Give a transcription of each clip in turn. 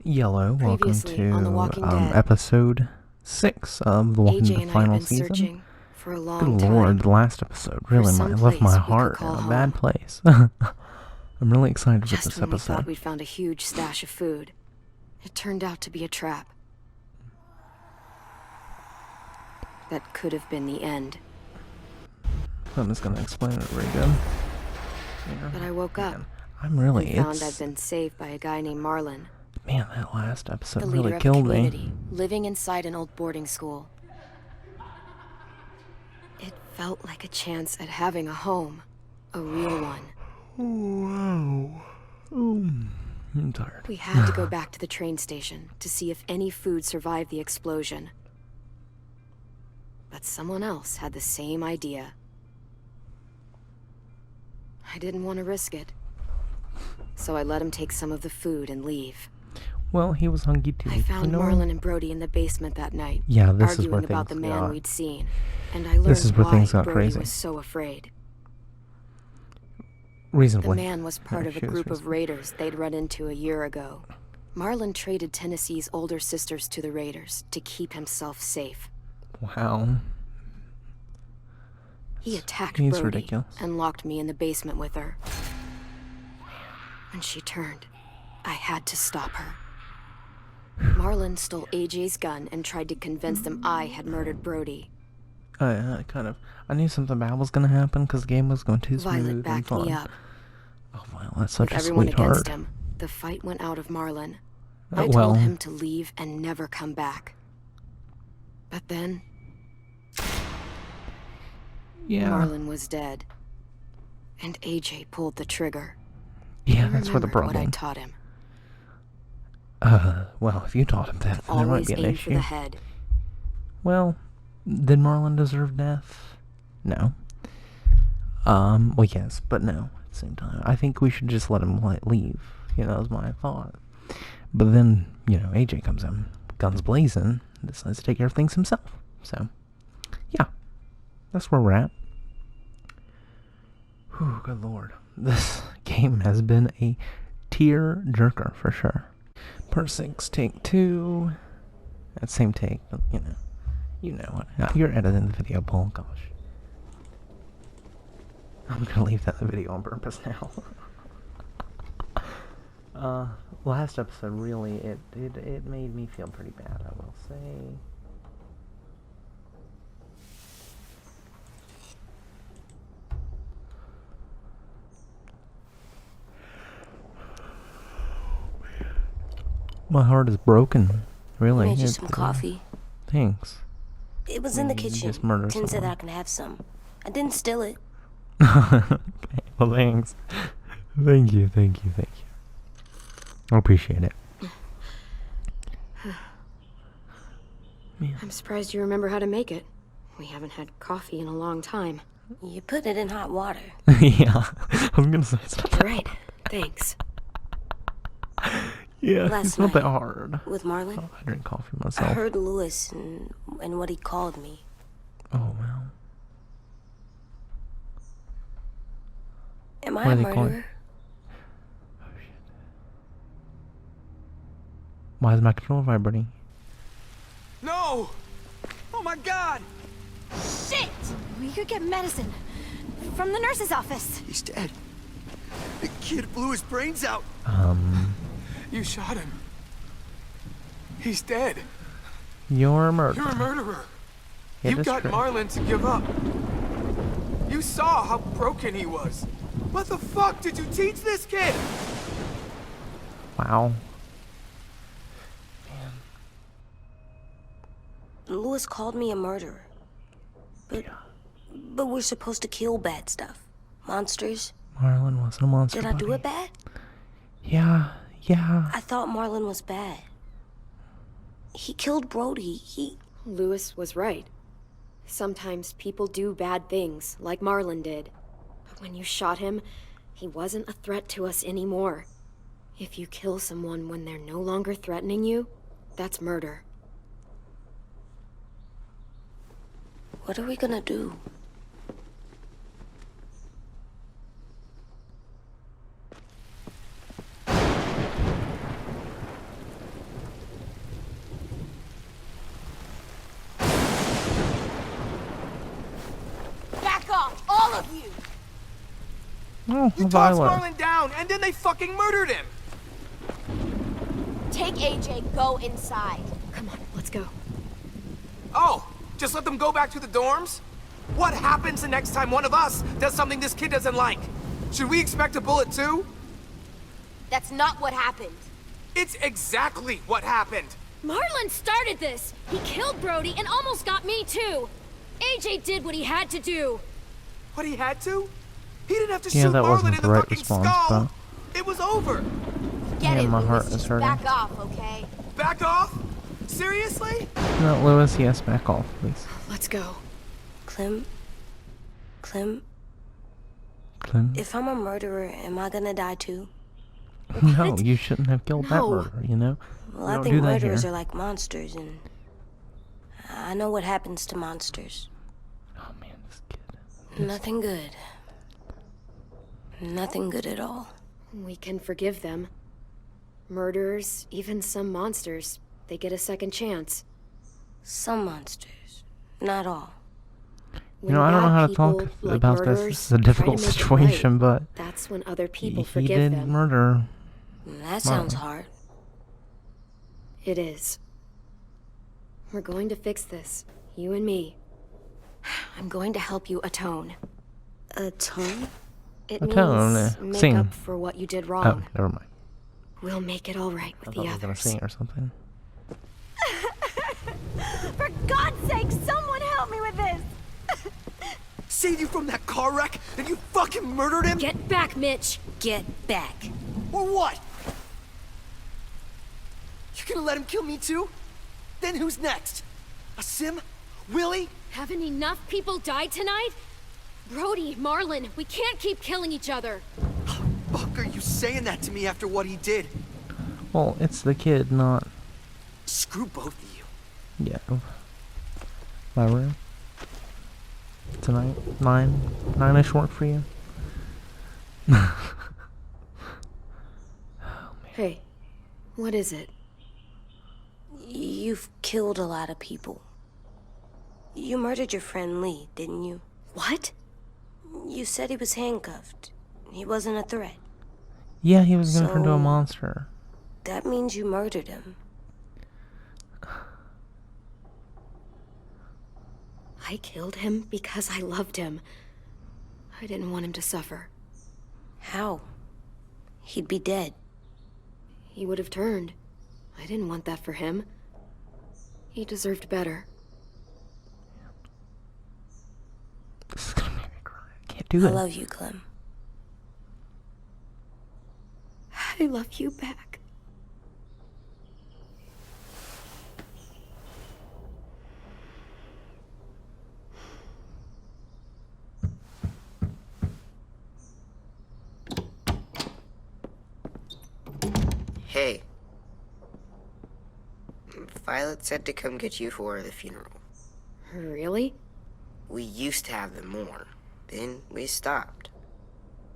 Yellow, welcome Previously on The to Walking Dead. episode 6 of The Walking AJ Dead and I have final been season. searching for a Good long lord, time the last episode really some left my place we could heart call in a home. bad place. I'm really excited for just this when we thought episode. we'd found a huge stash of food. It turned out to be a trap. That could have been the end. I'm just gonna explain it really good. Yeah. But I woke up Man, I'm really, and found I'd been saved by a guy named Marlon, Man, that last episode the leader really of the killed community, me. living inside an old boarding school. It felt like a chance at having a home, a real one. Wow. I'm tired. We had to go back to the train station to see if any food survived the explosion. But someone else had the same idea. I didn't want to risk it, so I let him take some of the food and leave. Well, he was hungry too. I found you know? Marlon and Brody in the basement that night, Yeah, this is arguing where about the things man got. we'd seen, and I learned This is where why things got Brody crazy. was so afraid. The Reasonably. man was part of a She was group of reasonable. raiders they'd run into a year ago. Marlon traded Tennessee's older sisters to the raiders to keep himself safe. Wow. He attacked He's Brody ridiculous. and locked me in the basement with her. When she turned, I had to stop her. Marlon stole AJ's gun and tried to convince them I had murdered Brody. I knew something bad was gonna happen because the game was going too Violet smooth and backed fun. me up. Oh wow, that's such With a everyone sweetheart. against him, the fight went out of Marlon. I well, told him to leave and never come back. But then, yeah, Marlon was dead. And AJ pulled the trigger. yeah, I that's where the remembered what I problem. taught him. Well, if you taught him that, then there might Always be an aim for issue. the head. Well, did Marlon deserve death? No. Well, yes, but no. At the same time, I think we should just let him leave. That was my thought. But then, AJ comes in, guns blazing, decides to take care of things himself. So, yeah, that's where we're at. Whew, good lord. This game has been a tear jerker for sure. Part 6, take 2. That same take, but you know what. You're editing the video, Paul. Gosh. I'm gonna leave that in the video on purpose now. Last episode really, it made me feel pretty bad, I will say. My heart is broken. Really. I made you some coffee. Thanks. It was in the You kitchen. just murdered Tin said someone. I can have some. I didn't steal it. Okay, well, thanks. Thank you. I appreciate it. Man. I'm surprised you remember how to make it. We haven't had coffee in a long time. You put it in hot water. Yeah, I was gonna say it's not that Right. Thanks. Yeah, Last it's not that night. hard. With Marlon, I drink coffee I myself. heard Lewis and what he called me. Oh, well. Am What I a did he call you? murderer? Oh, shit. Why is my controller vibrating? No! Oh my god! Shit! We could get medicine from the nurse's office. He's dead. The kid blew his brains out. You shot him. He's dead. You're a murderer. You're a murderer. It You is got true. Marlon to give up. You saw how broken he was. What the fuck did you teach this kid? Wow. Lewis called me a murderer. But we're supposed to kill bad stuff. Monsters. Marlon wasn't a monster. Did I do buddy. it bad? Yeah. I thought Marlon was bad. He killed Brody. Lewis was right. Sometimes people do bad things, like Marlon did. But when you shot him, he wasn't a threat to us anymore. If you kill someone when they're no longer threatening you, that's murder. What are we gonna do? Oh, You tossed Marlon down, and then they fucking murdered him! Take AJ, go inside. Come on, let's go. Oh, just let them go back to the dorms? What happens the next time one of us does something this kid doesn't like? Should we expect a bullet too? That's not what happened. It's exactly what happened! Marlon started this! He killed Brody and almost got me too! AJ did what he had to do! What he had to? He didn't have to Yeah, shoot that Marlon wasn't in the the right fucking response, skull! It was over! Get Yeah, it, my Lewis, heart is just hurting. back off, okay? Back off? Seriously? No, Lewis, yes, back off, please. Let's go. Clem, Clem? if I'm a murderer, am I gonna die too? No, you shouldn't have killed that No. murderer, you know? Well, We I don't think do that murderers here. are like monsters, and I know what happens to monsters. Oh man, this kid. Nothing good. Nothing good at all. We can forgive them. Murderers, even some monsters, they get a second chance. Some monsters, not all. You know, I don't know how to talk about this. This is a difficult situation, but that's when other people he forgive did them. murder. That sounds hard. It is. We're going to fix this, you and me. I'm going to help you atone. Atone? It Atone, means make sing. up for what you did Oh, wrong. never mind. We'll make it all right I with thought the I was gonna others. sing or something. For God's sake, someone help me with this! Saved you from that car wreck, and you fucking murdered him? Get back, Mitch! Get back. Or what? You gonna let him kill me too? Then who's next? A Sim? Willie? Haven't enough people died tonight? Brody, Marlon, we can't keep killing each other. Fuck are you saying that to me after what he did? Well, it's the kid, not... Screw both of you. Yeah. My room. Tonight? 9-ish work for you? Hey, what is it? You've killed a lot of people. You murdered your friend Lee, didn't you? What? You said he was handcuffed. He wasn't a threat. Yeah, he was gonna turn into a So- monster. That means you murdered him. I killed him because I loved him. I didn't want him to suffer. How? He'd be dead. He would have turned. I didn't want that for him. He deserved better. This is gonna make me cry. I can't do I it. love you, Clem. I love you back. Hey. Violet said to come get you for the funeral. Really? We used to have them more. Then we stopped.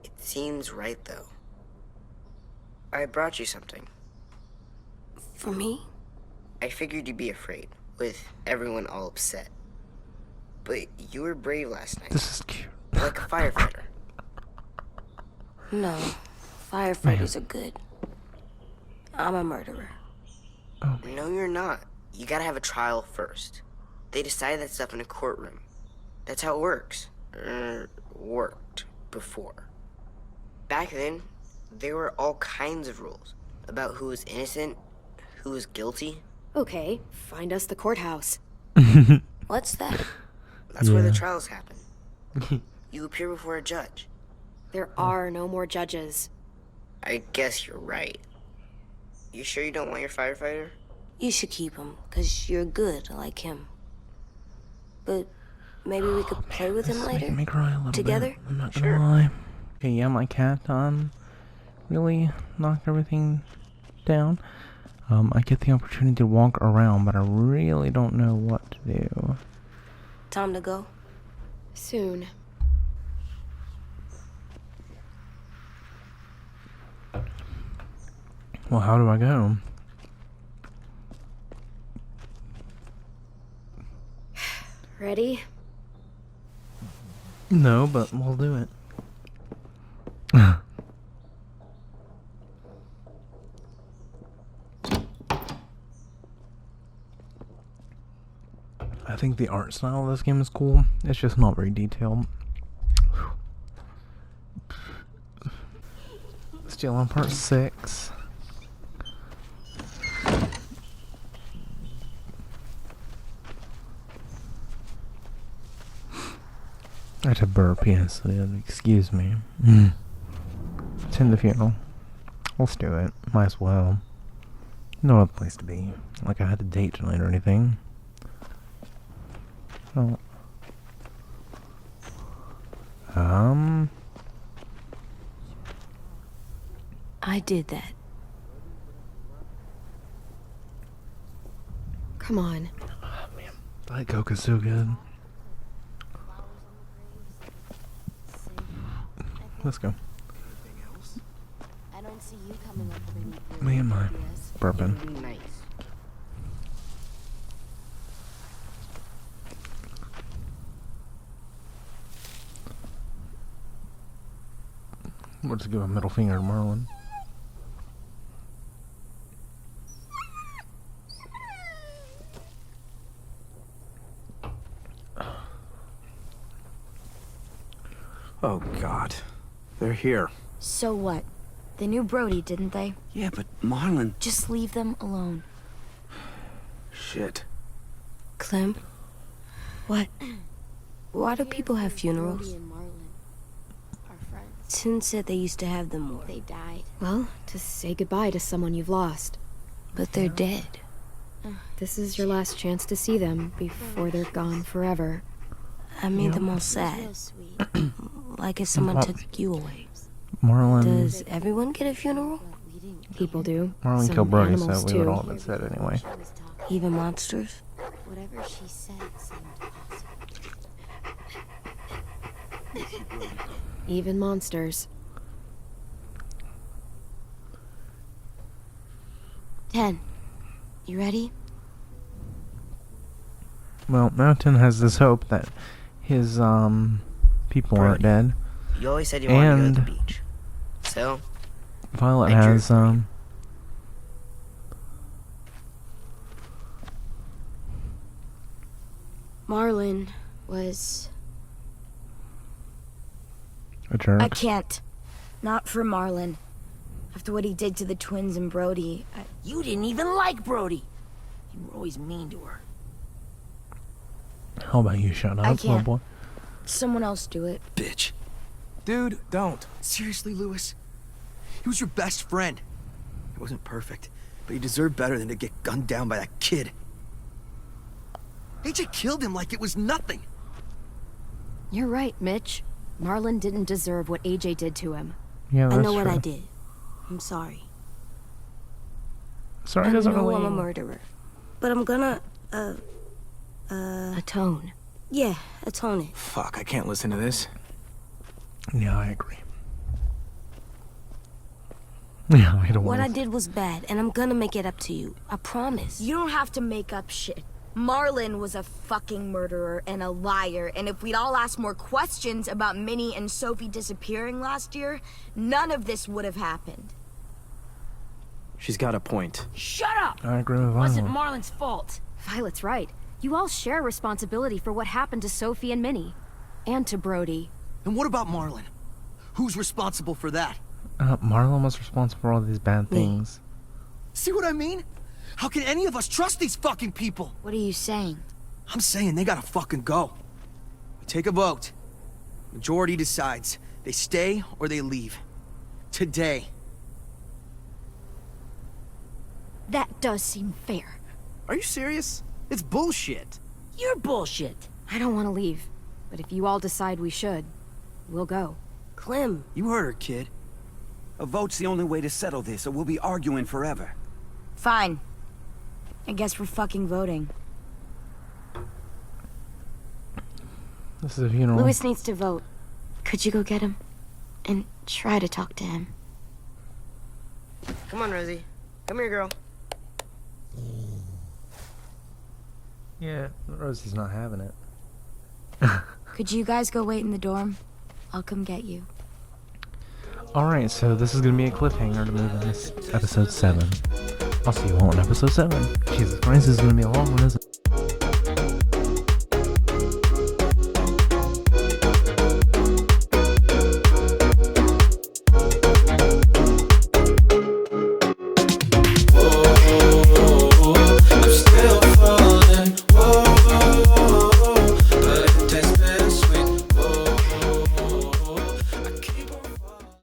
It seems right, though. I brought you something. For me? I figured you'd be afraid, with everyone all upset. But you were brave last night, This is cute. like a firefighter. No. Firefighters are good. I'm a murderer. No, you're not. You gotta have a trial first. They decide that stuff in a courtroom. That's how it works. Worked before. Back then, there were all kinds of rules about who was innocent, who was guilty. Okay, find us the courthouse. What's that? That's where the Yeah. trials happen. You appear before a judge. There are no more judges. I guess you're right. You sure you don't want your firefighter? You should keep him, 'cause you're good like him. But maybe we could play with him This is later? making me cry a little Together? bit. I'm not Sure. gonna lie. Okay, yeah, my cat, really knocked everything down. I get the opportunity to walk around, but I really don't know what to do. Time to go? Soon. Well, how do I go? Ready? No, but we'll do it. I think the art style of this game is cool. It's just not very detailed. Still on part 6. I had to burp, yes, excuse me. Attend the funeral. Let's do it. Might as well. No other place to be. Like I had a date tonight or anything. Oh. I did that. Come on. Oh, man. Diet Coke is so good. Let's go. I don't see you coming up with any Me and my burping. Nice. We'll just give a middle finger to Marlon. Oh, God. They're here. So what? They knew Brody, didn't they? Yeah, but Marlon... Just leave them alone. Shit. Clem, What? why do people have funerals? Brody and Marlon are friends. Tin said they used to have them more. They died. Well, to say goodbye to someone you've lost. But they're dead. This is your last chance to see them before they're gone forever. I made them all sad. sweet. Like if someone took you away. Marlon. Does everyone get a funeral? People do. Marlon Some killed Brody, animals so we would too. all have been said anyway. Even monsters? Whatever she said seemed possible. Even monsters. 10. You ready? Well, Mountain has this hope that his people aren't dead. You always said you wanted to go to the And- beach. So, Violet I drew has for you. Marlon was... a jerk. I can't. Not for Marlon. After what he did to the twins and Brody, You didn't even like Brody. You were always mean to her. How about you shut up, I little can't. boy? someone else do it. Bitch. Dude, don't. Seriously, Lewis? He was your best friend. He wasn't perfect, but he deserved better than to get gunned down by that kid. AJ killed him like it was nothing. You're right, Mitch. Marlon didn't deserve what AJ did to him. Yeah, that's I know what true. I did. I'm sorry. Sorry, I doesn't know really. I'm a murderer. But I'm gonna, Atone. yeah, atone it. Fuck, I can't listen to this. Yeah, I agree. Yeah, I don't What I want. did was bad, and I'm gonna make it up to you. I promise. You don't have to make up shit. Marlon was a fucking murderer and a liar, and if we'd all asked more questions about Minnie and Sophie disappearing last year, none of this would have happened. She's got a point. Shut up! I agree with Wasn't Violet. Marlon's fault. Violet's right. You all share responsibility for what happened to Sophie and Minnie. And to Brody. And what about Marlon? Who's responsible for that? Marlon was responsible for all these bad things. See what I mean? How can any of us trust these fucking people? What are you saying? I'm saying they gotta fucking go. We take a vote. Majority decides. They stay or they leave. Today. That does seem fair. Are you serious? It's bullshit. You're bullshit. I don't want to leave. But if you all decide we should, we'll go. Clem, You heard her, kid. A vote's the only way to settle this, or we'll be arguing forever. Fine. I guess we're fucking voting. This is a funeral. Louis needs to vote. Could you go get him? And try to talk to him. come on, Rosie. Come here, girl. Yeah, Rosie's not having it. Could you guys go wait in the dorm? I'll come get you. Alright, so this is gonna be a cliffhanger to move in this episode 7. I'll see you all in episode 7. Jesus Christ, this is gonna be a long one, isn't it?